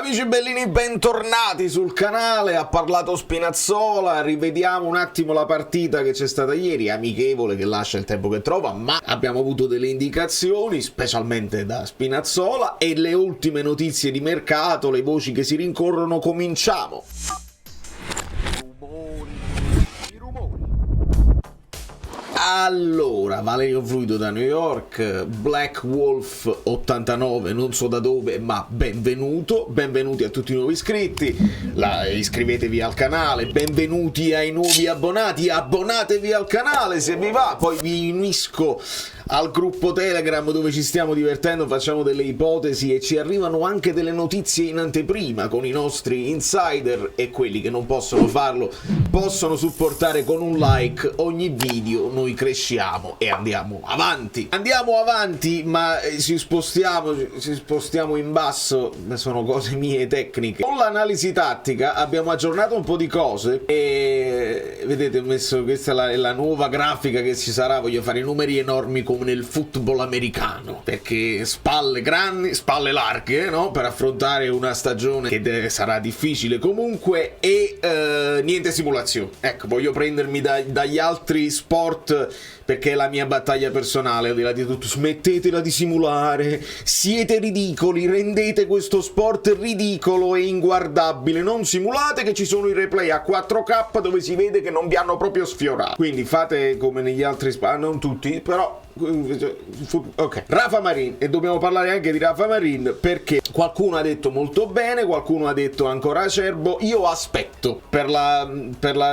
Amici bellini, bentornati sul canale. Ha parlato Spinazzola, rivediamo un attimo la partita che c'è stata ieri, amichevole che lascia il tempo che trova, ma abbiamo avuto delle indicazioni, specialmente da Spinazzola, e le ultime notizie di mercato, le voci che si rincorrono. Cominciamo! Allora, Valerio Fluido da New York, Black Wolf 89, non so da dove, ma benvenuti a tutti i nuovi iscritti, iscrivetevi al canale, benvenuti ai nuovi abbonati, abbonatevi al canale se vi va, poi vi unisco al gruppo Telegram dove ci stiamo divertendo, facciamo delle ipotesi e ci arrivano anche delle notizie in anteprima con i nostri insider, e quelli che non possono farlo possono supportare con un like ogni video. Noi cresciamo e andiamo avanti, ma ci spostiamo in basso, sono cose mie tecniche. Con l'analisi tattica abbiamo aggiornato un po' di cose e vedete, ho messo, questa è la nuova grafica che ci sarà. Voglio fare i numeri enormi come nel football americano, perché spalle grandi, spalle larghe, no? Per affrontare una stagione che sarà difficile comunque, e niente simulazione. Ecco, voglio prendermi dagli altri sport, perché è la mia battaglia personale. Al di là di tutto, smettetela di simulare, siete ridicoli, rendete questo sport ridicolo e inguardabile. Non simulate, che ci sono i replay a 4K dove si vede che non vi hanno proprio sfiorato, quindi fate come negli altri sport, non tutti, però ok. Rafa Marin, e dobbiamo parlare anche di Rafa Marin, perché qualcuno ha detto molto bene, qualcuno ha detto ancora acerbo. Io aspetto per la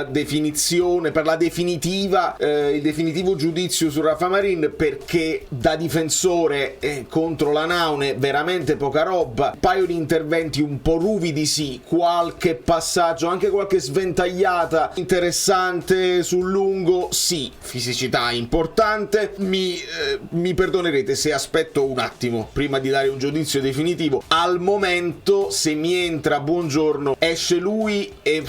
definizione, per la definitiva, il definitivo giudizio su Rafa Marin, perché da difensore contro la Naune veramente poca roba, un paio di interventi un po' ruvidi sì, qualche passaggio, anche qualche sventagliata interessante sul lungo sì, fisicità importante. Mi perdonerete se aspetto un attimo prima di dare un giudizio definitivo. Al momento, se mi entra Buongiorno, esce lui e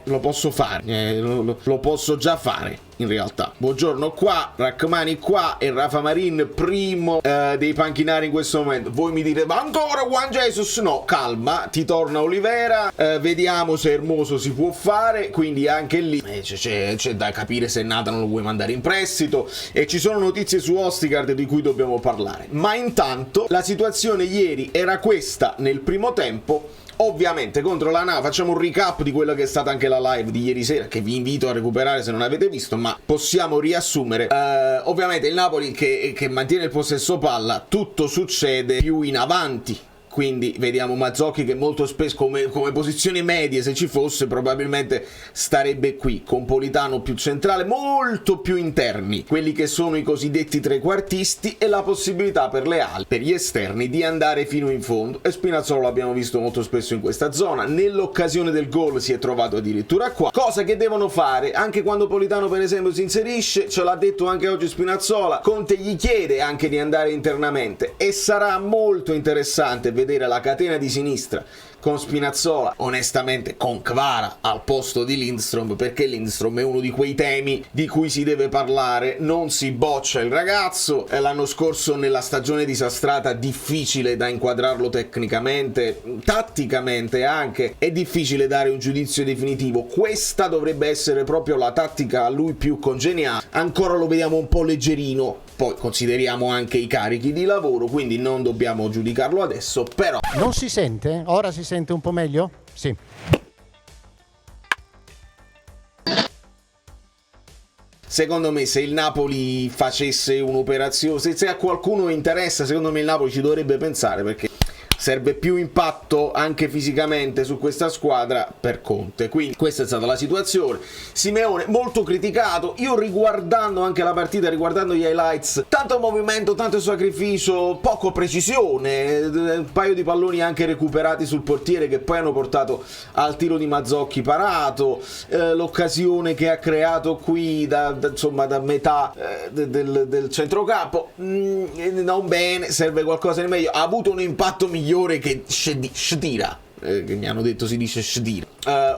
lo posso fare, lo posso già fare in realtà. Buongiorno qua, Rachmani qua e Rafa Marin primo dei panchinari in questo momento. Voi mi dite, ma ancora Juan Jesus? No, calma, ti torna Olivera, vediamo se Hermoso si può fare, quindi anche lì c'è da capire se Nathan lo vuoi mandare in prestito, e ci sono notizie su Ostigard di cui dobbiamo parlare. Ma intanto la situazione ieri era questa nel primo tempo. Ovviamente contro la Nava, facciamo un recap di quella che è stata anche la live di ieri sera, che vi invito a recuperare se non avete visto, ma possiamo riassumere. Ovviamente il Napoli che mantiene il possesso palla, tutto succede più in avanti. Quindi vediamo Mazzocchi che molto spesso come posizioni medie, se ci fosse, probabilmente starebbe qui, con Politano più centrale, molto più interni, quelli che sono i cosiddetti trequartisti, e la possibilità per le ali, per gli esterni, di andare fino in fondo. E Spinazzola l'abbiamo visto molto spesso in questa zona, nell'occasione del gol si è trovato addirittura qua, cosa che devono fare anche quando Politano per esempio si inserisce. Ce l'ha detto anche oggi Spinazzola, Conte gli chiede anche di andare internamente, e sarà molto interessante vedere la catena di sinistra con Spinazzola, onestamente con Kvara al posto di Lindstrom, perché Lindstrom è uno di quei temi di cui si deve parlare. Non si boccia il ragazzo, l'anno scorso nella stagione disastrata, difficile da inquadrarlo tecnicamente, tatticamente anche, è difficile dare un giudizio definitivo. Questa dovrebbe essere proprio la tattica a lui più congeniale, ancora lo vediamo un po' leggerino, poi consideriamo anche i carichi di lavoro, quindi non dobbiamo giudicarlo adesso. Però non si sente? Ora si sente un po' meglio? Sì. secondo me, se il Napoli facesse un'operazione, se a qualcuno interessa, secondo me il Napoli ci dovrebbe pensare, perché serve più impatto anche fisicamente su questa squadra per Conte. Quindi questa è stata la situazione. Simeone molto criticato. Io, riguardando anche la partita, riguardando gli highlights, tanto movimento, tanto sacrificio, poco precisione, un paio di palloni anche recuperati sul portiere che poi hanno portato al tiro di Mazzocchi parato, l'occasione che ha creato qui da metà del centrocampo, non bene, serve qualcosa di meglio. Ha avuto un impatto migliore che Shedira, che mi hanno detto si dice Shedira,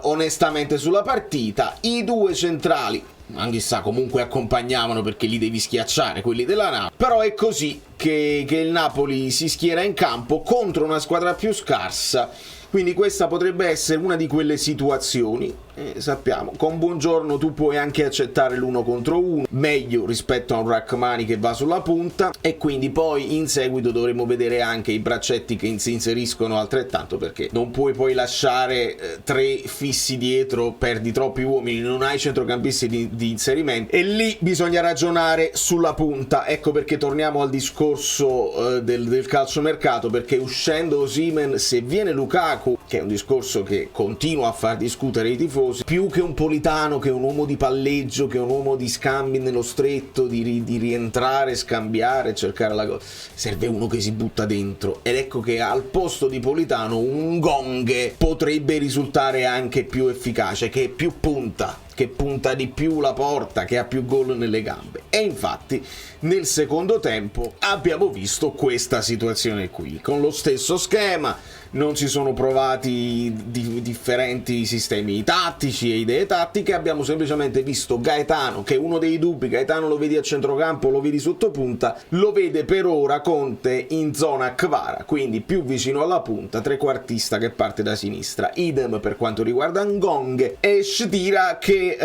onestamente sulla partita. I due centrali, anche sa, comunque accompagnavano, perché li devi schiacciare quelli della Napoli, però è così che il Napoli si schiera in campo contro una squadra più scarsa, Quindi questa potrebbe essere una di quelle situazioni. Sappiamo, con Buongiorno tu puoi anche accettare l'1 contro 1, meglio rispetto a un rack money che va sulla punta, e quindi poi in seguito dovremo vedere anche i braccetti che si inseriscono altrettanto, perché non puoi poi lasciare 3 fissi dietro, perdi troppi uomini, non hai centrocampisti di inserimento, e lì bisogna ragionare sulla punta. Ecco perché torniamo al discorso del calciomercato, perché uscendo Osimhen, se viene Lukaku, che è un discorso che continua a far discutere i tifosi, più che un Politano, che è un uomo di palleggio, che è un uomo di scambi nello stretto, di rientrare, scambiare, cercare la cosa, serve uno che si butta dentro, ed ecco che al posto di Politano un Gonghe potrebbe risultare anche più efficace, che è più punta, che punta di più la porta, che ha più gol nelle gambe. E infatti nel secondo tempo abbiamo visto questa situazione qui, con lo stesso schema. Non si sono provati differenti sistemi tattici e idee tattiche, abbiamo semplicemente visto Gaetano, che è uno dei dubbi. Gaetano lo vedi a centrocampo, lo vedi sotto punta, lo vede per ora Conte in zona Kvara, quindi più vicino alla punta, trequartista che parte da sinistra. Idem per quanto riguarda Ngong, e Shedira che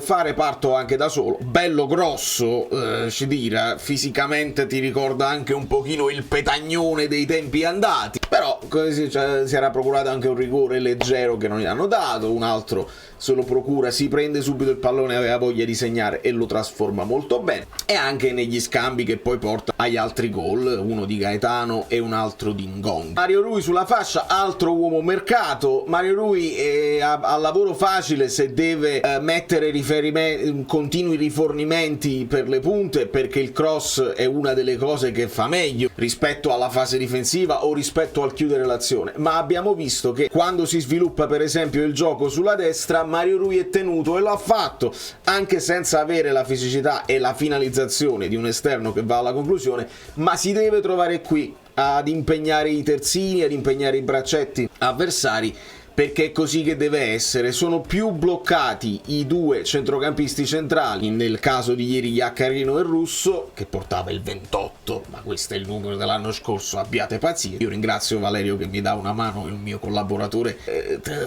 fa reparto anche da solo, bello grosso. Shedira fisicamente ti ricorda anche un pochino il Petagnone dei tempi andati, però così si era procurato anche un rigore leggero che non gli hanno dato, un altro se lo procura, si prende subito il pallone, aveva voglia di segnare e lo trasforma molto bene, e anche negli scambi che poi porta agli altri gol, uno di Gaetano e un altro di Ngong. Mario Rui sulla fascia, altro uomo mercato. Mario Rui ha lavoro facile se deve mettere continui rifornimenti per le punte, perché il cross è una delle cose che fa meglio rispetto alla fase difensiva o rispetto al chiudere l'azione, ma abbiamo visto che quando si sviluppa per esempio il gioco sulla destra, Mario Rui è tenuto, e lo ha fatto anche senza avere la fisicità e la finalizzazione di un esterno che va alla conclusione, ma si deve trovare qui ad impegnare i terzini, ad impegnare i braccetti avversari, perché è così che deve essere. Sono più bloccati i due centrocampisti centrali, nel caso di ieri Iaccarino e Russo, che portava il 28, ma questo è il numero dell'anno scorso, abbiate pazienza. Io ringrazio Valerio che mi dà una mano, il mio collaboratore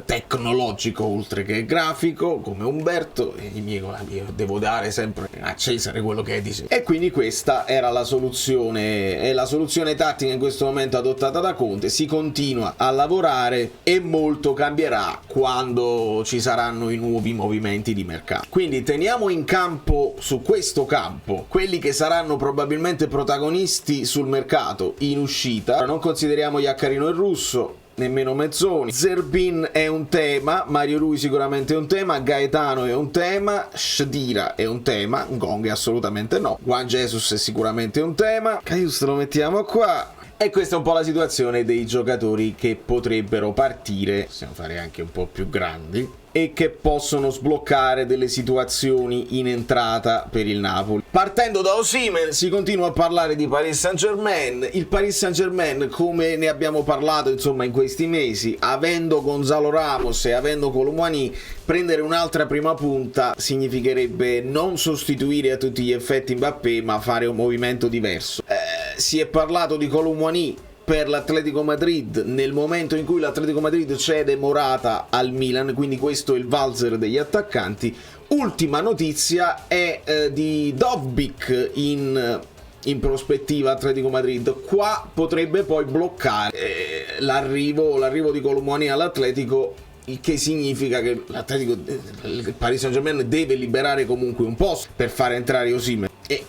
tecnologico oltre che grafico, come Umberto, e io devo dare sempre a Cesare quello che è di sé. E quindi questa era la soluzione, è la soluzione tattica in questo momento adottata da Conte. Si continua a lavorare e molto cambierà quando ci saranno i nuovi movimenti di mercato. Quindi teniamo in campo, su questo campo, quelli che saranno probabilmente protagonisti sul mercato in uscita. Non consideriamo Iaccarino e Russo, nemmeno Mezzoni. Zerbin è un tema, Mario Rui sicuramente è un tema, Gaetano è un tema, Shedira è un tema, Ngong assolutamente no, Juan Jesus è sicuramente un tema, Kaius lo mettiamo qua. E questa è un po' la situazione dei giocatori che potrebbero partire, possiamo fare anche un po' più grandi, e che possono sbloccare delle situazioni in entrata per il Napoli. Partendo da Osimhen si continua a parlare di Paris Saint-Germain. Il Paris Saint-Germain, come ne abbiamo parlato insomma in questi mesi, avendo Gonzalo Ramos e avendo Kolo Muani, prendere un'altra prima punta significherebbe non sostituire a tutti gli effetti Mbappé, ma fare un movimento diverso. Si è parlato di Kolo Muani per l'Atletico Madrid nel momento in cui l'Atletico Madrid cede Morata al Milan, quindi questo è il valzer degli attaccanti. Ultima notizia è di Dovbyk in prospettiva Atletico Madrid. Qua potrebbe poi bloccare l'arrivo di Kolo Muani all'Atletico, il che significa che il Paris Saint-Germain deve liberare comunque un posto per fare entrare Osimhen. E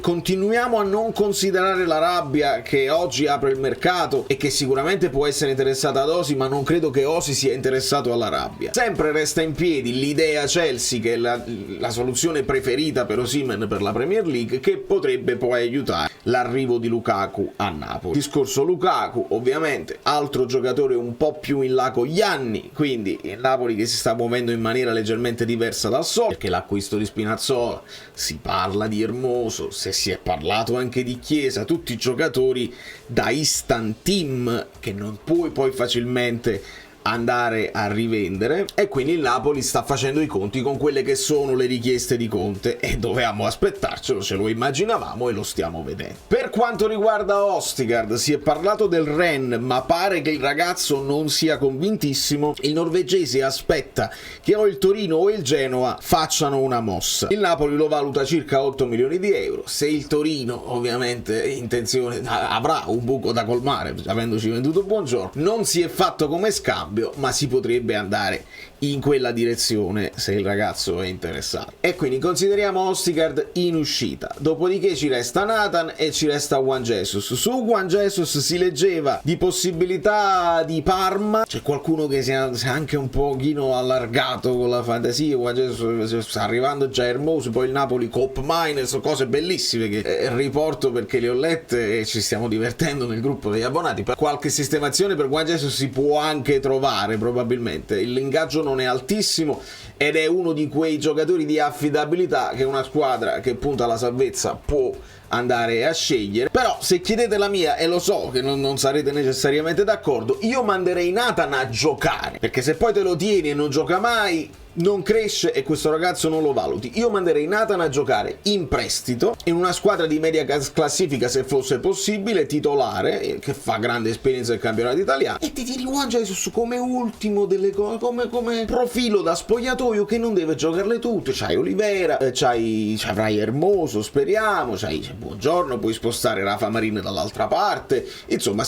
continuiamo a non considerare l'Arabia, che oggi apre il mercato e che sicuramente può essere interessata ad Osi, ma non credo che Osi sia interessato all'Arabia. Sempre resta in piedi l'idea Chelsea, che è la soluzione preferita per Osimhen per la Premier League, che potrebbe poi aiutare l'arrivo di Lukaku a Napoli. Discorso Lukaku, ovviamente, altro giocatore un po' più in là con gli anni, quindi il Napoli che si sta muovendo in maniera leggermente diversa dal solito, perché l'acquisto di Spinazzola, si parla di Hermoso, se si è parlato anche di Chiesa, tutti giocatori da instant team che non puoi poi facilmente andare a rivendere, e quindi il Napoli sta facendo i conti con quelle che sono le richieste di Conte, e dovevamo aspettarcelo, ce lo immaginavamo e lo stiamo vedendo. Per quanto riguarda Østigård, si è parlato del Rennes, ma pare che il ragazzo non sia convintissimo. Il norvegese aspetta che o il Torino o il Genoa facciano una mossa. Il Napoli lo valuta circa 8 milioni di euro. Se il Torino ovviamente intenzione avrà un buco da colmare, avendoci venduto Buongiorno, non si è fatto come scambio, ma si potrebbe andare in quella direzione se il ragazzo è interessato. E quindi consideriamo Østigård in uscita. Dopodiché ci resta Nathan e ci resta Juan Jesus. Su Juan Jesus si leggeva di possibilità di Parma. C'è qualcuno che si è anche un pochino allargato con la fantasia. Juan Jesus sta arrivando già Hermoso, poi il Napoli Cop Miners, cose bellissime che riporto perché le ho lette e ci stiamo divertendo nel gruppo degli abbonati. Per qualche sistemazione per Juan Jesus si può anche trovare, probabilmente. L'ingaggio non è altissimo ed è uno di quei giocatori di affidabilità che una squadra che punta alla salvezza può andare a scegliere. Però se chiedete la mia, e lo so che non sarete necessariamente d'accordo, io manderei Nathan a giocare, perché se poi te lo tieni e non gioca mai, non cresce e questo ragazzo non lo valuti. Io manderei Nathan a giocare in prestito in una squadra di media classifica, se fosse possibile, titolare, che fa grande esperienza del campionato italiano, e ti tiri Juan Jesus come ultimo delle cose, come profilo da spogliatoio che non deve giocarle tutte. C'hai Olivera, c'avrai Hermoso, speriamo, c'hai Buongiorno, puoi spostare Rafa Marin dall'altra parte, insomma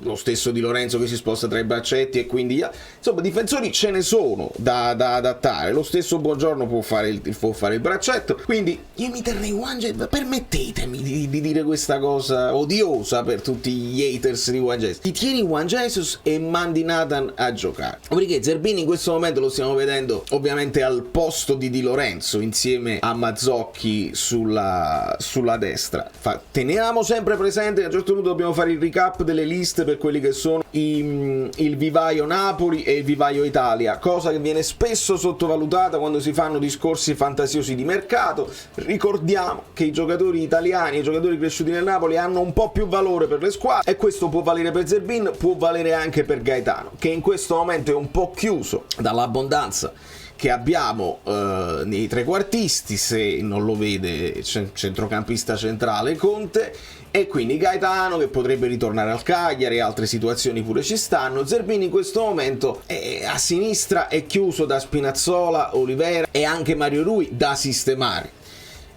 lo stesso Di Lorenzo che si sposta tra i braccetti, e quindi insomma difensori ce ne sono da adattare. Lo stesso Buongiorno può fare il braccetto, quindi io mi terrei Juan Jesus. Permettetemi di dire questa cosa odiosa per tutti gli haters di Juan Jesus: ti tieni Juan Jesus e mandi Nathan a giocare. Perché Zerbini in questo momento lo stiamo vedendo ovviamente al posto di Di Lorenzo insieme a Mazzocchi sulla destra. Teniamo sempre presente che a un certo punto dobbiamo fare il recap delle liste per quelli che sono il vivaio Napoli e il vivaio Italia, cosa che viene spesso sottovalutata quando si fanno discorsi fantasiosi di mercato. Ricordiamo che i giocatori italiani, i giocatori cresciuti nel Napoli, hanno un po' più valore per le squadre, e questo può valere per Zerbin, può valere anche per Gaetano, che in questo momento è un po' chiuso dall'abbondanza che abbiamo nei trequartisti, se non lo vede centrocampista centrale Conte, e quindi Gaetano che potrebbe ritornare al Cagliari, altre situazioni pure ci stanno. Zerbini in questo momento a sinistra è chiuso da Spinazzola, Olivera e anche Mario Rui da sistemare,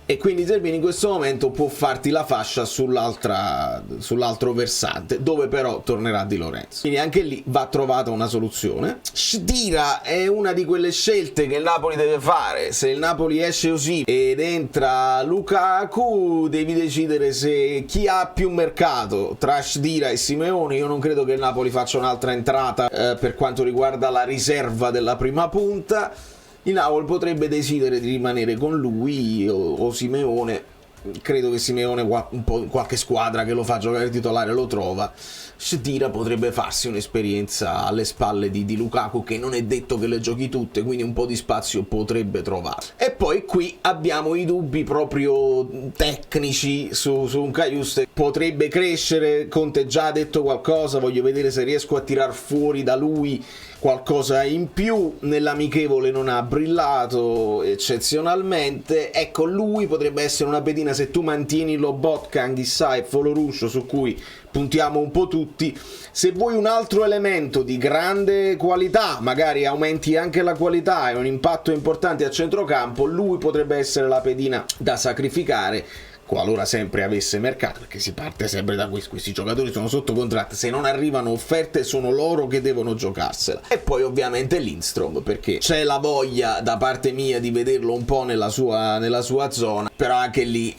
e quindi Zerbini in questo momento può farti la fascia sull'altro versante, dove però tornerà Di Lorenzo. Quindi anche lì va trovata una soluzione. Shdira è una di quelle scelte che il Napoli deve fare. Se il Napoli esce così ed entra Lukaku, devi decidere se chi ha più mercato tra Shdira e Simeone. Io non credo che il Napoli faccia un'altra entrata per quanto riguarda la riserva della prima punta. Il Napoli potrebbe decidere di rimanere con lui o Simeone. Credo che Simeone qualche squadra che lo fa giocare titolare lo trova. Shdira potrebbe farsi un'esperienza alle spalle di Lukaku, che non è detto che le giochi tutte, quindi un po' di spazio potrebbe trovare. E poi qui abbiamo i dubbi proprio tecnici su un Cajuste. Potrebbe crescere, Conte già ha detto qualcosa, voglio vedere se riesco a tirar fuori da lui qualcosa in più. Nell'amichevole non ha brillato eccezionalmente. Ecco, lui potrebbe essere una pedina se tu mantieni Lobotka, Anghissà e Foloruscio, su cui puntiamo un po' tutti. Se vuoi un altro elemento di grande qualità, magari aumenti anche la qualità e un impatto importante a centrocampo, lui potrebbe essere la pedina da sacrificare, qualora sempre avesse mercato, perché si parte sempre da questi giocatori sono sotto contratto, se non arrivano offerte sono loro che devono giocarsela. E poi ovviamente Lindstrom, perché c'è la voglia da parte mia di vederlo un po' nella sua zona, però anche lì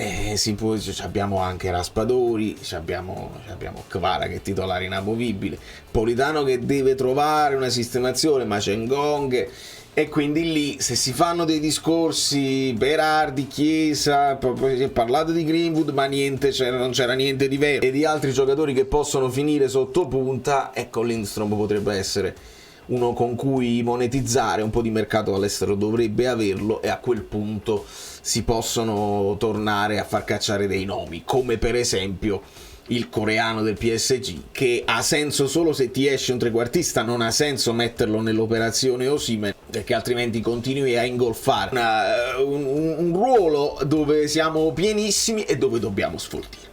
abbiamo anche Raspadori, abbiamo Kvara che è titolare inamovibile, Politano che deve trovare una sistemazione, Macengong. E quindi lì, se si fanno dei discorsi Berardi, Chiesa, si è parlato di Greenwood, ma non c'era niente di vero, e di altri giocatori che possono finire sotto punta, ecco, Lindstrom potrebbe essere uno con cui monetizzare. Un po' di mercato all'estero dovrebbe averlo, e a quel punto si possono tornare a far cacciare dei nomi, come per esempio il coreano del PSG, che ha senso solo se ti esce un trequartista, non ha senso metterlo nell'operazione Osimhen, perché altrimenti continui a ingolfare un ruolo dove siamo pienissimi e dove dobbiamo sfoltire.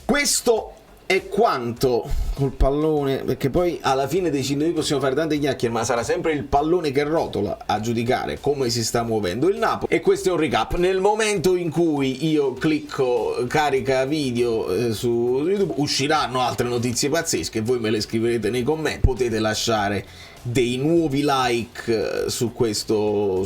Questo è quanto col pallone, perché poi alla fine noi possiamo fare tante chiacchiere, ma sarà sempre il pallone che rotola a giudicare come si sta muovendo il Napoli. E questo è un recap. Nel momento in cui io clicco carica video su YouTube, usciranno altre notizie pazzesche, voi me le scriverete nei commenti, potete lasciare dei nuovi like su questo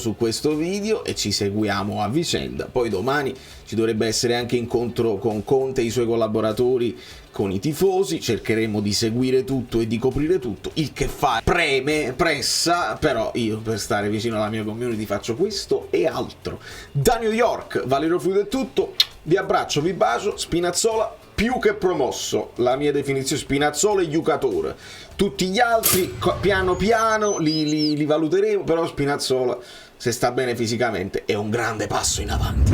video e ci seguiamo a vicenda. Poi domani ci dovrebbe essere anche incontro con Conte e i suoi collaboratori, con i tifosi, cercheremo di seguire tutto e di coprire tutto, il che fa pressa, però io per stare vicino alla mia community faccio questo e altro. Da New York, Valerio Fluido è tutto, vi abbraccio, vi bacio, Spinazzola più che promosso, la mia definizione Spinazzola e giocatore, tutti gli altri piano piano li valuteremo, però Spinazzola, se sta bene fisicamente, è un grande passo in avanti.